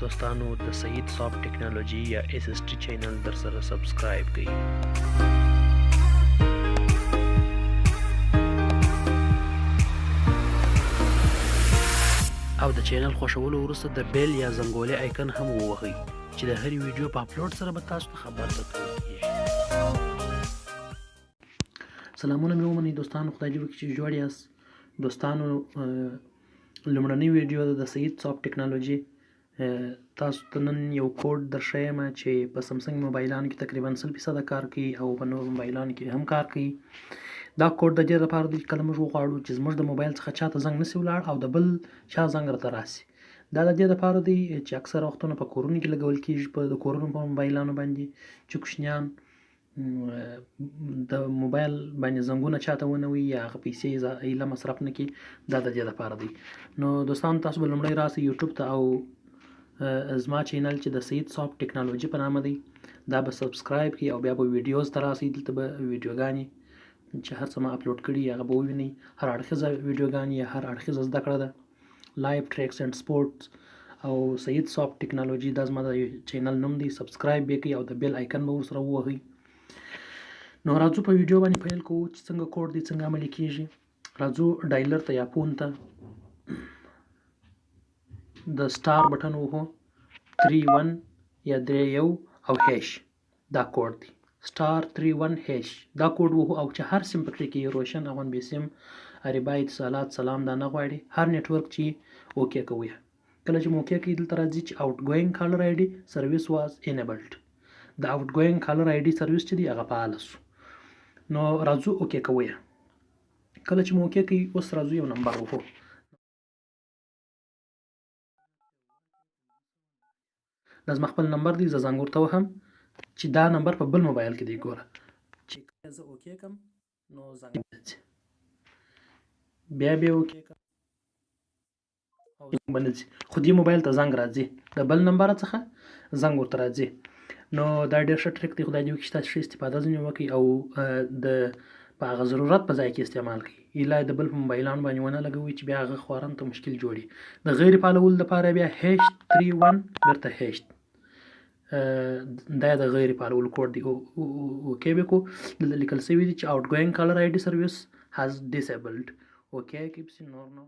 دوستانو د سعید سافت ټیکنالوژي یا اس اس ټي چینل درسره سبسکرایب کړئ. او د چینل خوښولو وروسته د بیل یا زنګولې آیکن هم ووهئ چې د هرې ویډیو په اپلوډ سره به تاسو ته خبر درکول کېږي. سلامونه مې ومنئ دوستانو، خدای دې وکړي چې جوړ یاست. دوستانو لومړنۍ ویډیو ده د سعید سافت ټیکنالوژي. تاسو ته نن یو کوډ درښیم چې په سمسنګ موبایلانو کې تقریبا 100% کار کوي او په نورو موبایلانو کې هم کار کوي. دا کوډ د دې لپاره دی کله موږ وغواړو چې زموږ د موبایل څخه چاته زنګ نشي ولاړ او د بل چا زنګ راته راسي. دا د دې لپاره دی چې اکثره وختونه په کورونو کې لګول کېږي، په د کورونو په موبایلانو باندې چې کوچنیان د موبایل باندې زنګونه چاته ونه وي یا هغه پیسې ایله مصرف نه کړي. دا د دې لپاره دی. نو دوستانو تاسو به لومړی راسئ یوټیوب ته او زما چینل چې د سعید سافت ټیکنالوژي په نامه دی دا به سبسکرایب کړئ او بیا به ویډیوز ته راسئ. دلته به ویډیوګانې چې هر څه ما اپلوډ کړي هغه به ووینئ. هر اړخیزه ویډیوګانې یا هر اړخیزه زده کړه ده، لایف ټریکس اینډ سپورټس او سعید سافت ټیکنالوژي دا زما د چینل نوم دی. سبسکرایب به کړئ او د بیل آیکن به ورسره ووهئ. نو راځو په ویډیو باندې پیل کوو چې څنګه کوډ دی څنګه عملي کېږي. راځو ډایلر ته یا فون ته د سټار بټن وهو 31 یا 31 او هیش. دا کوډ دی سټار 31 هیش. دا کوډ وهو او چې هر سیم پکې کې روشن اغون بې سیم عربا اتصالات سلام دا نه غواړي هر نیټورک چې اوکې کوي. کله چې مو اوکې کوي دلته راځي چې آوټ ګوینګ کالر آی ډي سرویس واز انیبلډ. د آوټ ګوینګ کالر آی ډي سرویس چې دی هغه فعال شو. نو راځو اوکې کوي. کله چې مو اوکې کوي اوس راځو یو نمبر وهو. دا زما خپل نمبر دی، زه زنګ ورته وهم چې دا نمبر په بل موبایل کې دی. ګوره چې زه اوکې کم نو زنګ راځي، بیا اوکې کم او زنګ به نه ځي، خو دې موبایل ته زنګ راځي، د بل نمبر څخه زنګ ورته راځي. نو دا ډېر ښه ټریک دی، خدای دې وکړي چې تاسو ښه استفاده ځینې وکړئ او د په هغه ضرورت په ځای کې استعمال کړئ. ایله د بل په موبایلانو باندې ونه لګوئ چې بیا هغه خوارن ته مشکل جوړي. د غیر فعالولو لپاره بیا هیش 31 بیرته هیش دا د غیر فعالولو کوډ دی. اوکې به کو دلته لیکل شوي دي چې آوټ ګوینګ کالر آی ډي سرویس هاز ډیسیبلډ. اوکې کې پسې نور نو